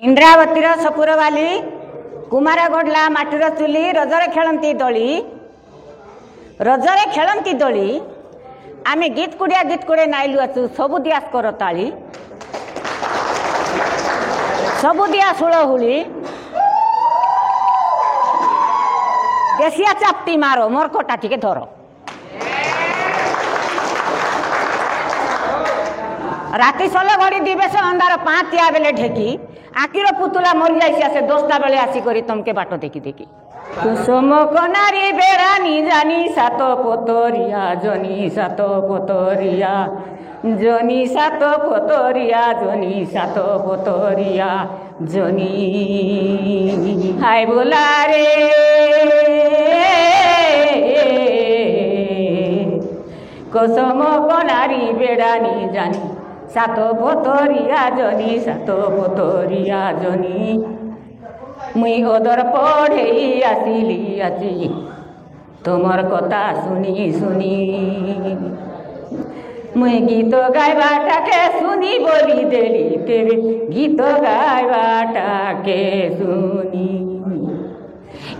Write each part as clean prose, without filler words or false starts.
इंद्रावतीर सपुरवाली कुमार गढ़ला माटीर चुली रजरे खेलती दली रजरे खेलती दली आमे गीत कुड़े नाइलु आसु सबु दिया कर ताली सबु दिया सुलहुली देसिया चापटी मारो मोर कटा टिके धरो राति सले घड़ी दिवेश अंधार पाँचिया बेले ढेकी आखिर पुतुला मरी जाइसी से 10टा बेले आसी करी तमके बाट देखी देखी कुसुम कनारी बेरानी जानी सात पोतरिया जनी सात पोतरिया जनी सात पोतरिया जनी सात पोतरिया जनी हाय बोला रे कुसुम कनारी बेरानी जानी सात पोतरिया जनी सात पोतरिया जनी मुई ओदर पढ़े आसिली আজি তোমার কথা শুনি শুনি मुई गीत गाइबाटाके सुनी बोली देली तेरे गीत गाइबाटाके सुनी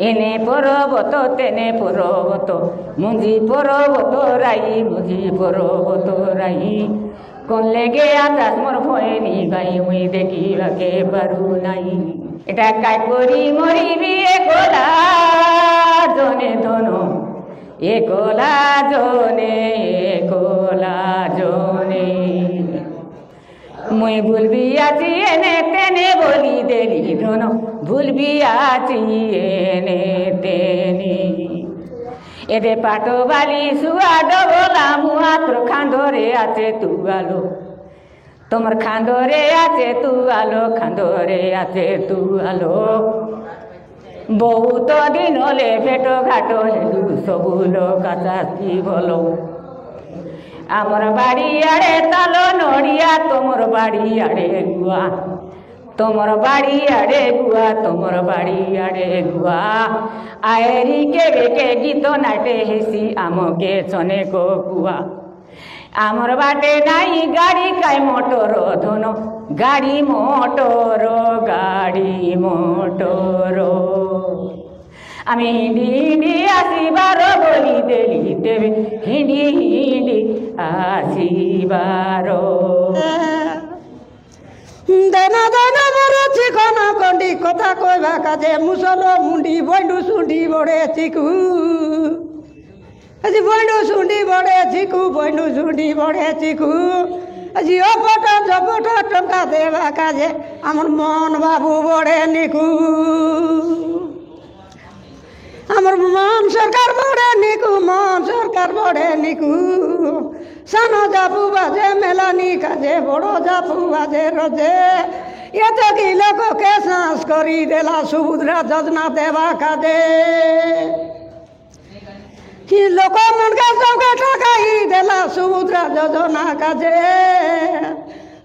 एने पर्वत तेने पर्वत मुझी पर्वत राई कौन लेगे आकाश मोर भयनी गाई मुई देखिबाके पारू नाई এটা কাই করি মরিবি একলা জনে ধনো একলা জনে মুই ভুলবি আছি এনে তেনে বলি দেলি ধনো ভুলবি আছি এনে তেনে এদে পাটো বালি সুয়া ডবলা মুয়া তোর খান্দরে আছে তুগালো তোমার খান্দরে আছে তু আলো খান্দরে আছে তু আলো বহুত দিন হলে ভেটো ঘাটো হেলু সবু লোক আছি বলো আমার বাড়ি আড়ে তালো নড়িয়া তোমার বাড়ি আড়ে গুয়া তোমার বাড়ি আড়ে গুয়া তোমার বাড়ি আড়ে গুয়া আয়েরি কে বেকে গীত নাটে হেসি আমকে চনে কো গুয়া আমার বাটে নাই গাড়ি কাই মোটর ধনো গাড়ি মোটর আমি হিঁডি হিঁডি আসিবার বলি দেলি দেবে হিঁডি হিঁডি আসিবার দেনা দেনা বড় চিকনা কন্ডি কথা কইবা কাজে মুসল মুন্ডি বন্ডু সুন্ডি বড়ে চিকু আজি বন্ডু সুন্ডি বড়ে চিকু বন্ডু সুন্ডি বড়ে চিকু আজি অপট জপট টঙ্কা দেবা কাজে আমার মন বাবু বড়ে নিকু আমার মন সরকার বড়ে নিকু মন সরকার বড়ে নিকু সানো জাপু বাজে মেলানি কাজে বড় জাপু বাজে রজে এত কি লোককে শ্বাস করি দেলা সুভদ্রা যোজনা দেবা কাজে কি লোক মনকে সবকে ঠকাই দেলা সুভদ্রা যোজনা কাজে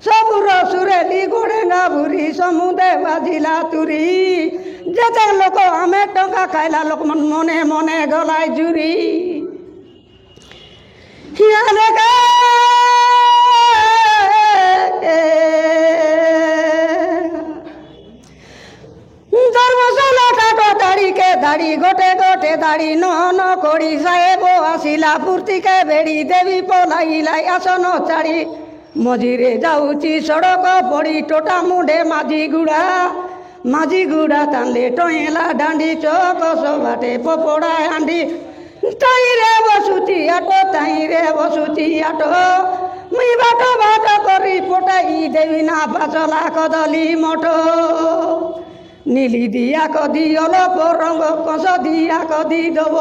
সবুর সুরেলি গোড়েঙ্গা ভুরি সমুদে বাজিলা তুরি যেতে লোক আমি টঙ্কা খাইলা লোক মনে মনে গলায় জুরি ধর্মশালা কাটো দাড়িকে দাড়ি গোটে গোটে দাড়ি ন করি সাহেব আসিলা পূর্তিকে বেড়ি দেবী পলাইলাই আসন চারি মঝিরে যাউছি সড়ক পড়ি টোটা মুডে মাঝি গুড়া টানলে টয়েলা ডান্ডি চক সবাটে পপড়া হান্ডি তাইরে বসুচি আটো মুই বাট করি পটাই দেবি না পাচলা কদলি মটো নীলি দিয়া কদি অলপ রঙ কষ দিয়া কদি দেব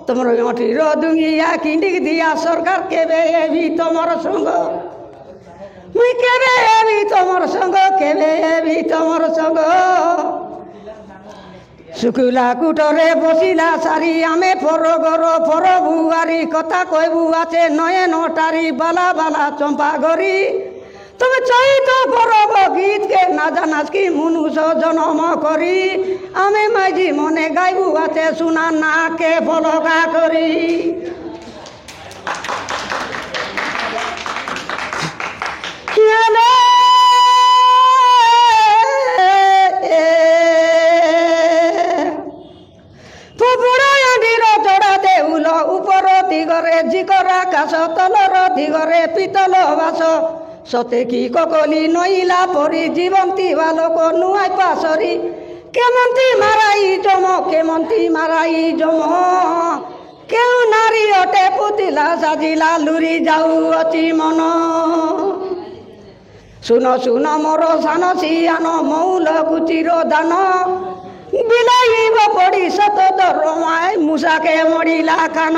তোমার অটির দুঙিয়া কিন্ডিক দিয়া সরকার কেবে এবি তোমার সঙ্গ মুই কেবে এবি তোমার সঙ্গ শুকুলা কুটরে বসিলা সারি আমি পর বুয়ারি কথা কইবু আছে নয়ে নটারি বালা বালা চম্পা গরি তুমি চৈত পরব গীতকে না জানাস কি মনুষ জনম করি আমি মাঝি মনে গাইবু আছে শুনা নাকে ফলকা করি ଅତଲର ଦିଗରେ ପିତଲ ବାସ ସତେ କି କକଲି ନଇଲା ପରି ଜୀବନ୍ତୀ ବାଲକ ନୁଆଇ ପାଶରି କେମନ୍ତି ମାରାଇ ଜମ କେଉଁ ନାରୀ ଅଟେ ପୁତିଲା ସାଜିଲା ଲୁରି ଯାଉଅଛି ମନ ଶୁନ ମୋର ସାନ ସିଆନ ମଉଲ କୁଚିର ଦାନ ବିଲାଇବ ପଡ଼ି ସତ ଦରମାଏ ମୂଷାକେ ମଡ଼ିଲା କାନ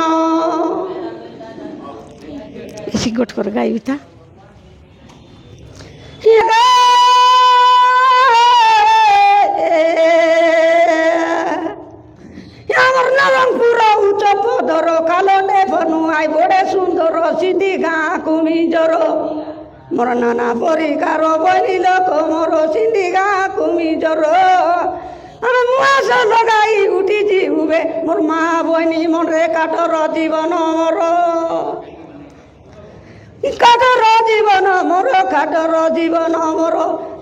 এসি গোট করে গাইবি তা আমার নরমপুর উচ্চ পদর কালো নেফনু আই বড়ে সুন্দর সিন্ধি গাঁ কুমিজর মোর নানা পরিকার বলি লোক মোর সিন্ধি গাঁ কুমিজর আমি মুয়াস লগাই উঠিছি উবে মোর মা বইনি মনে কাঠর জীবন মোর কাঠর জীবন মোর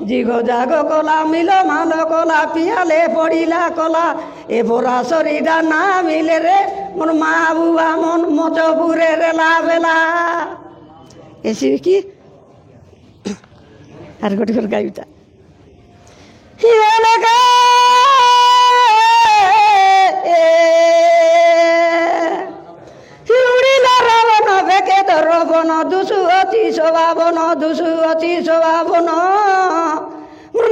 জিগ জাগ কলা মিল মাল কলা পিয়ালে পড়িলা কলা এ ভরা শরীরা না মিলে রে মোর মা বুয়া মন মচপুরে রেলা বেলা এসি কি আর গোটি করে গাইতা বন দুসু অতি স্বভাবন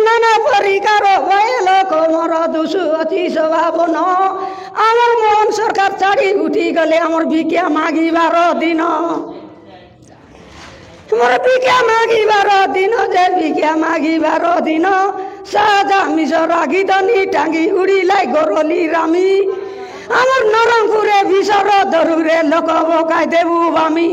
নানা পরিকার বয়ল কমর দুসু অতি স্বভাবন আমার মোহন সরকার ছাড়ি উঠি গলে আমার ভিক্ষা মাগিবার দিন মোর ভিক্ষা মাগিবার দিন সাজা মিশরা গিদনি টাঙ্গি উড়িলাই গরলি রামি আমার নরমপুরে বিশর দরুরে লোক বকাই দেবু আমি